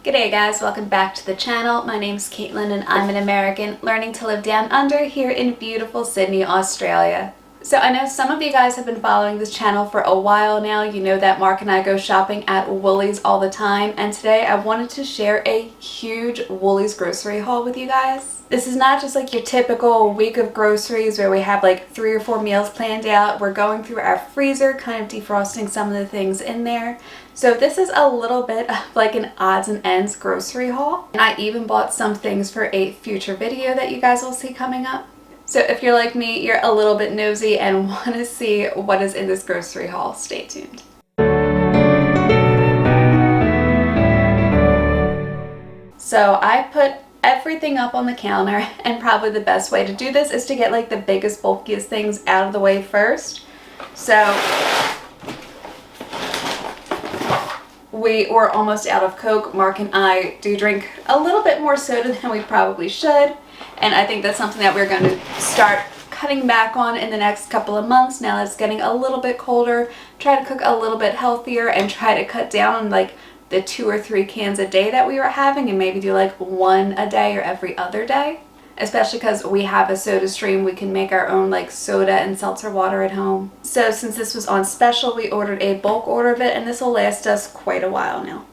G'day guys, welcome back to the channel. My name's Caitlin and I'm an American learning to live down under here in beautiful Sydney, Australia. So I know some of you guys have been following this channel for a while now. You know that Mark and I go shopping at Woolies all the time, and today I wanted to share a huge Woolies grocery haul with you guys. This is not just like your typical week of groceries where we have like 3 or 4 meals planned out. We're going through our freezer, kind of defrosting some of the things in there. So this is a little bit of like an odds and ends grocery haul. And I even bought some things for a future video that you guys will see coming up. So if you're like me, you're a little bit nosy and want to see what is in this grocery haul, stay tuned. So I put everything up on the counter, and probably the best way to do this is to get like the biggest, bulkiest things out of the way first. So we were almost out of Coke. Mark and I do drink a little bit more soda than we probably should, and I think that's something that we're going to start cutting back on in the next couple of months now that it's getting a little bit colder. Try to cook a little bit healthier and try to cut down on like the 2 or 3 cans a day that we were having, and maybe do like 1 a day or every other day, especially because we have a soda stream. We can make our own like soda and seltzer water at home. So since this was on special, we ordered a bulk order of it, and this will last us quite a while now.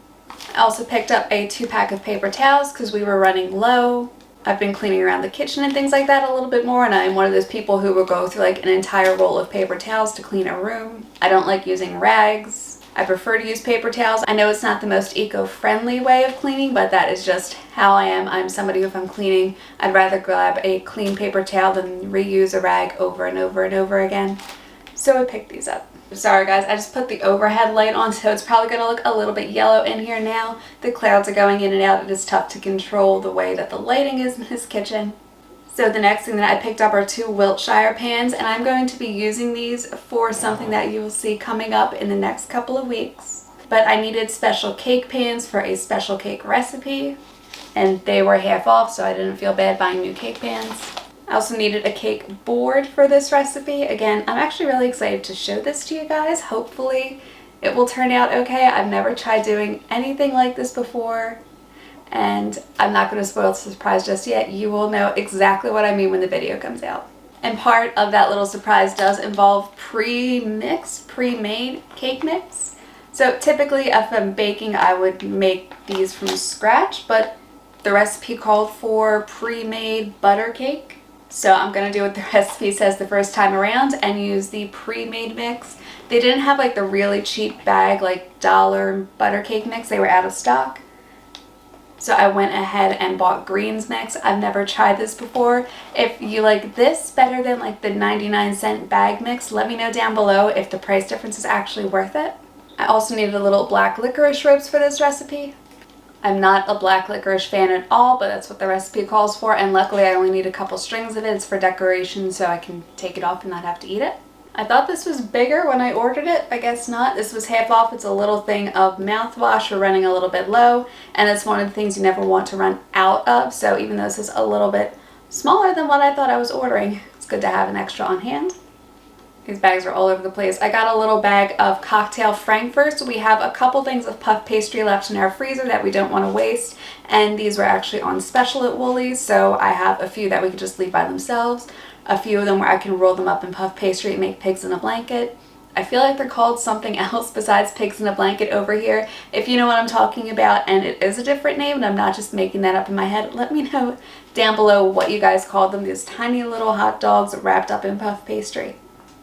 I also picked up a 2-pack of paper towels because we were running low. I've been cleaning around the kitchen and things like that a little bit more, and I'm one of those people who will go through like an entire roll of paper towels to clean a room. I don't like using rags. I prefer to use paper towels. I know it's not the most eco-friendly way of cleaning, but that is just how I am. I'm somebody who, if I'm cleaning, I'd rather grab a clean paper towel than reuse a rag over and over and over again. So I picked these up. Sorry guys, I just put the overhead light on, so it's probably going to look a little bit yellow in here now. The clouds are going in and out. It is tough to control the way that the lighting is in this kitchen. So the next thing that I picked up are 2 Wiltshire pans, and I'm going to be using these for something that you will see coming up in the next couple of weeks. But I needed special cake pans for a special cake recipe, and they were half off, so I didn't feel bad buying new cake pans. I also needed a cake board for this recipe. Again, I'm actually really excited to show this to you guys. Hopefully it will turn out okay. I've never tried doing anything like this before, and I'm not going to spoil the surprise just yet. You will know exactly what I mean when the video comes out. And part of that little surprise does involve pre-made cake mix. So typically if I'm baking, I would make these from scratch, but the recipe called for pre-made butter cake. So I'm going to do what the recipe says the first time around and use the pre-made mix. They didn't have like the really cheap bag, like $1 butter cake mix. They were out of stock. So I went ahead and bought greens mix. I've never tried this before. If you like this better than like the 99-cent bag mix, let me know down below if the price difference is actually worth it. I also needed a little black licorice ropes for this recipe. I'm not a black licorice fan at all, but that's what the recipe calls for, and luckily I only need a couple strings of it. It's for decoration, so I can take it off and not have to eat it. I thought this was bigger when I ordered it. I guess not. This was half off. It's a little thing of mouthwash. We're running a little bit low, and it's one of the things you never want to run out of. So even though this is a little bit smaller than what I thought I was ordering, it's good to have an extra on hand. These bags are all over the place. I got a little bag of cocktail frankfurts. We have a couple things of puff pastry left in our freezer that we don't want to waste, and these were actually on special at Woolies, so I have a few that we could just leave by themselves. A few of them where I can roll them up in puff pastry and make pigs in a blanket. I feel like they're called something else besides pigs in a blanket over here. If you know what I'm talking about and it is a different name and I'm not just making that up in my head, let me know down below what you guys call them. These tiny little hot dogs wrapped up in puff pastry.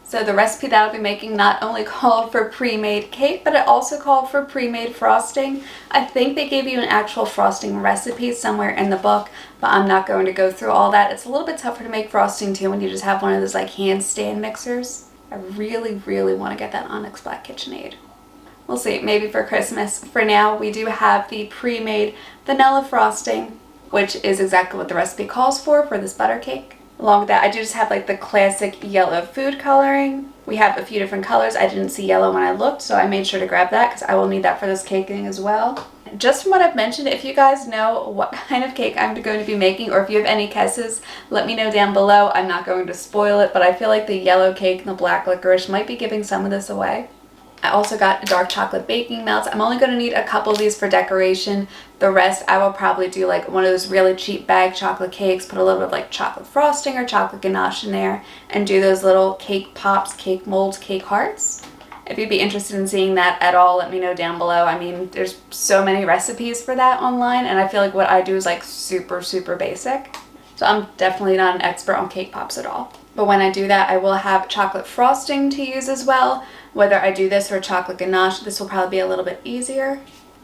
So the recipe that I'll be making not only called for pre-made cake, but it also called for pre-made frosting. I think they gave you an actual frosting recipe somewhere in the book, but I'm not going to go through all that. It's a little bit tougher to make frosting too when you just have one of those like handstand mixers. I really, really want to get that Onyx Black KitchenAid. We'll see, maybe for Christmas. For now, we do have the pre-made vanilla frosting, which is exactly what the recipe calls for this butter cake. Along with that, I do just have like the classic yellow food coloring. We have a few different colors. I didn't see yellow when I looked, so I made sure to grab that because I will need that for this caking as well. Just from what I've mentioned, if you guys know what kind of cake I'm going to be making, or if you have any guesses, let me know down below. I'm not going to spoil it, but I feel like the yellow cake and the black licorice might be giving some of this away. I also got dark chocolate baking melts. I'm only going to need a couple of these for decoration. The rest I will probably do like one of those really cheap bag chocolate cakes, put a little bit of like chocolate frosting or chocolate ganache in there, and do those little cake pops, cake molds, cake hearts. If you'd be interested in seeing that at all, let me know down below. I mean, there's so many recipes for that online, and I feel like what I do is like super, super basic. So I'm definitely not an expert on cake pops at all. But when I do that, I will have chocolate frosting to use as well. Whether I do this or chocolate ganache, this will probably be a little bit easier.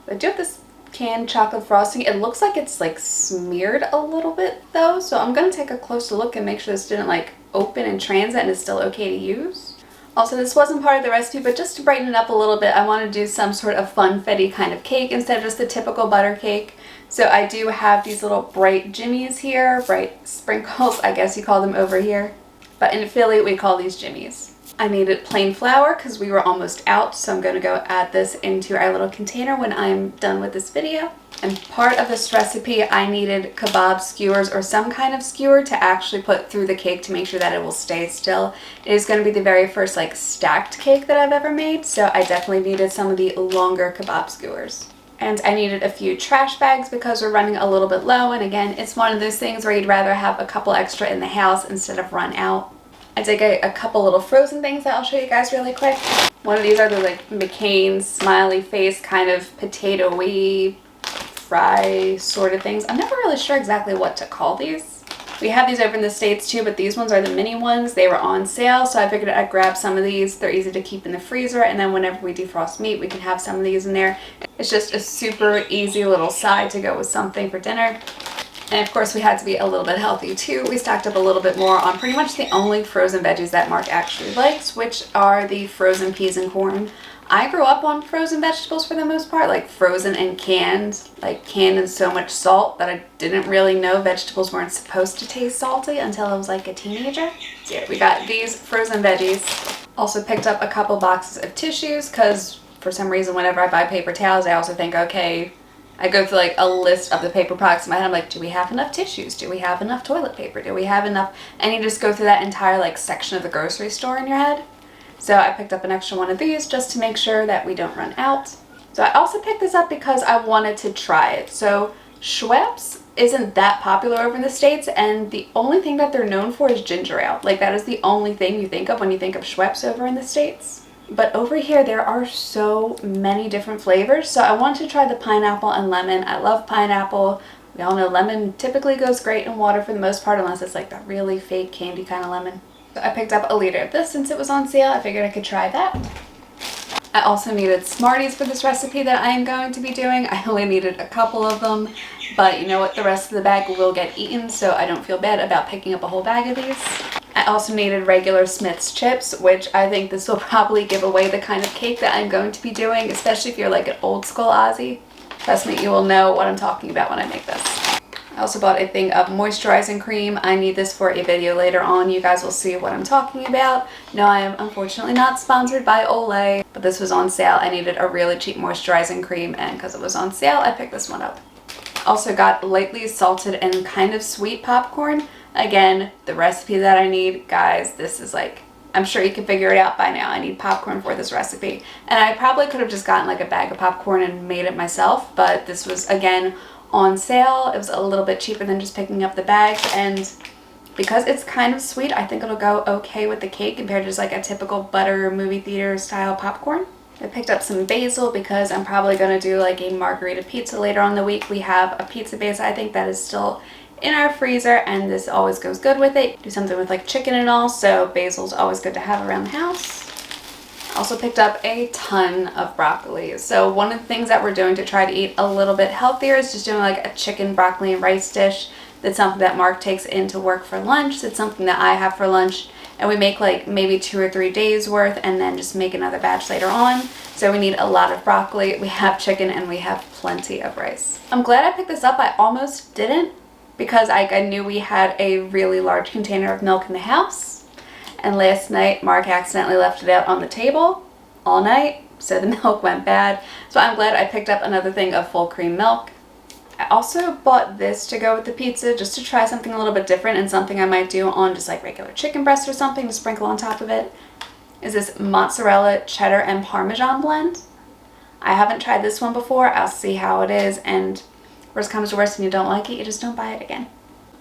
I do have this canned chocolate frosting. It looks like it's like smeared a little bit though, so I'm going to take a closer look and make sure this didn't like open in transit and is still okay to use. Also, this wasn't part of the recipe, but just to brighten it up a little bit, I want to do some sort of funfetti kind of cake instead of just the typical butter cake. So I do have these little bright jimmies here, bright sprinkles, I guess you call them over here. But in Philly, we call these jimmies. I needed plain flour because we were almost out, so I'm going to go add this into our little container when I'm done with this video. And part of this recipe, I needed kebab skewers or some kind of skewer to actually put through the cake to make sure that it will stay still. It is going to be the very first like stacked cake that I've ever made, so I definitely needed some of the longer kebab skewers. And I needed a few trash bags because we're running a little bit low, and again, it's one of those things where you'd rather have a couple extra in the house instead of run out. I did get a couple little frozen things that I'll show you guys really quick. One of these are the like McCain's smiley face kind of potato-y fry sort of things. I'm never really sure exactly what to call these. We have these over in the States too, but these ones are the mini ones. They were on sale, so I figured I'd grab some of these. They're easy to keep in the freezer, and then whenever we defrost meat, we can have some of these in there. It's just a super easy little side to go with something for dinner. And of course we had to be a little bit healthy too. We stocked up a little bit more on pretty much the only frozen veggies that Mark actually likes, which are the frozen peas and corn. I grew up on frozen vegetables for the most part, like frozen and canned, like canned in so much salt that I didn't really know vegetables weren't supposed to taste salty until I was like a teenager. So yeah, we got these frozen veggies. Also picked up a couple boxes of tissues because for some reason whenever I buy paper towels, I also think, okay, I go through like a list of the paper products in my head. I'm like, do we have enough tissues? Do we have enough toilet paper? Do we have enough? And you just go through that entire like section of the grocery store in your head. So I picked up an extra one of these just to make sure that we don't run out. So I also picked this up because I wanted to try it. So Schweppes isn't that popular over in the States, and the only thing that they're known for is ginger ale. Like that is the only thing you think of when you think of Schweppes over in the States. But over here, there are so many different flavors. So I wanted to try the pineapple and lemon. I love pineapple. We all know lemon typically goes great in water for the most part, unless it's like that really fake candy kind of lemon. So I picked up a liter of this since it was on sale. I figured I could try that. I also needed Smarties for this recipe that I am going to be doing. I only needed a couple of them, but you know what? The rest of the bag will get eaten, so I don't feel bad about picking up a whole bag of these. I also needed regular Smith's chips, which I think this will probably give away the kind of cake that I'm going to be doing, especially if you're like an old school Aussie. Trust me, you will know what I'm talking about when I make this. I also bought a thing of moisturizing cream. I need this for a video later on. You guys will see what I'm talking about. No, I am unfortunately not sponsored by Olay, but this was on sale. I needed a really cheap moisturizing cream, and because it was on sale, I picked this one up. Also got lightly salted and kind of sweet popcorn. Again, the recipe that I need, guys, this is like, I'm sure you can figure it out by now. I need popcorn for this recipe. And I probably could have just gotten like a bag of popcorn and made it myself, but this was, again, on sale. It was a little bit cheaper than just picking up the bags, and because it's kind of sweet, I think it'll go okay with the cake compared to just like a typical butter movie theater style popcorn. I picked up some basil because I'm probably going to do like a margarita pizza later on in the week. We have a pizza base, I think, that is still in our freezer, and this always goes good with it. Do something with like chicken and all, so basil's always good to have around the house. Also picked up a ton of broccoli. So one of the things that we're doing to try to eat a little bit healthier is just doing like a chicken broccoli and rice dish. That's something that Mark takes into work for lunch. It's something that I have for lunch, and we make like maybe 2 or 3 days worth and then just make another batch later on. So we need a lot of broccoli, we have chicken, and we have plenty of rice. I'm glad I picked this up. I almost didn't because I knew we had a really large container of milk in the house. And last night, Mark accidentally left it out on the table all night, so the milk went bad. So I'm glad I picked up another thing of full cream milk. I also bought this to go with the pizza, just to try something a little bit different and something I might do on just like regular chicken breast or something to sprinkle on top of it. is this mozzarella, cheddar, and Parmesan blend. I haven't tried this one before. I'll see how it is, and worst comes to worst and you don't like it, you just don't buy it again.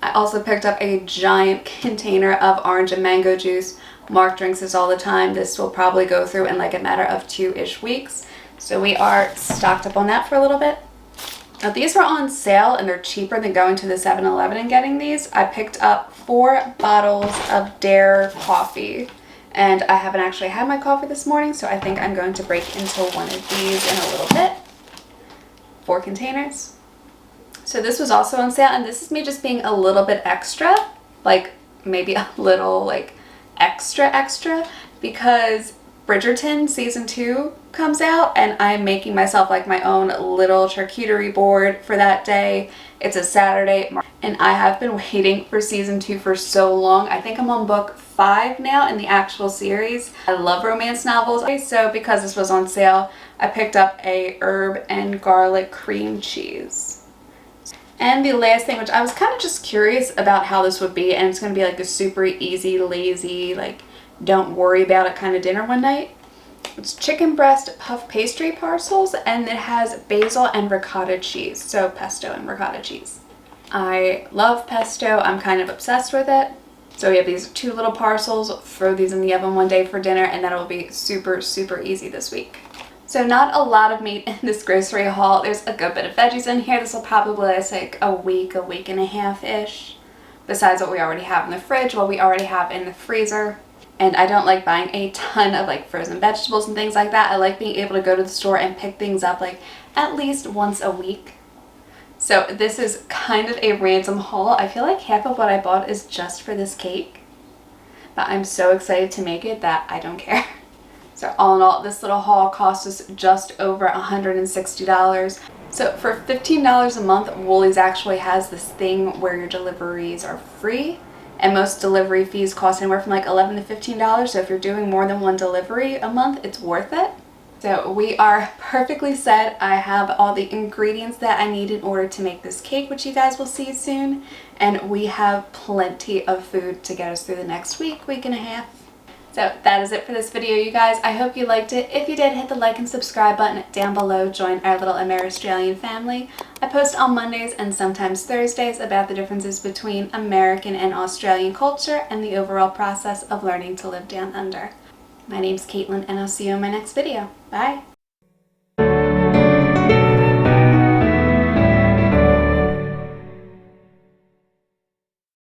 I also picked up a giant container of orange and mango juice. Mark drinks this all the time. This will probably go through in like a matter of 2-ish weeks. So we are stocked up on that for a little bit. Now these were on sale and they're cheaper than going to the 7-Eleven and getting these. I picked up 4 bottles of Dare coffee. And I haven't actually had my coffee this morning, so I think I'm going to break into one of these in a little bit. 4 containers. So this was also on sale, and this is me just being a little bit extra, like maybe a little like extra, because Bridgerton season 2 comes out and I'm making myself like my own little charcuterie board for that day. It's a Saturday and I have been waiting for season 2 for so long. I think I'm on book 5 now in the actual series. I love romance novels. So because this was on sale, I picked up a herb and garlic cream cheese. And the last thing, which I was kind of just curious about how this would be, and it's going to be like a super easy, lazy, like don't worry about it kind of dinner one night. It's chicken breast puff pastry parcels, and it has basil and ricotta cheese, so pesto and ricotta cheese. I love pesto. I'm kind of obsessed with it. So we have these 2 little parcels. Throw these in the oven one day for dinner, and that'll be super easy this week. So not a lot of meat in this grocery haul. There's a good bit of veggies in here. This will probably last like a week and a half-ish. Besides what we already have in the fridge, what we already have in the freezer. And I don't like buying a ton of like frozen vegetables and things like that. I like being able to go to the store and pick things up like at least once a week. So this is kind of a random haul. I feel like half of what I bought is just for this cake. But I'm so excited to make it that I don't care. So all in all, this little haul cost us just over $160. So for $15 a month, Woolies actually has this thing where your deliveries are free. And most delivery fees cost anywhere from like $11 to $15. So if you're doing more than 1 delivery a month, it's worth it. So we are perfectly set. I have all the ingredients that I need in order to make this cake, which you guys will see soon. And we have plenty of food to get us through the next week and a half. So that is it for this video, you guys. I hope you liked it. If you did, hit the like and subscribe button down below. Join our little Amer-Australian family. I post on Mondays and sometimes Thursdays about the differences between American and Australian culture and the overall process of learning to live down under. My name's Caitlin, and I'll see you in my next video. Bye!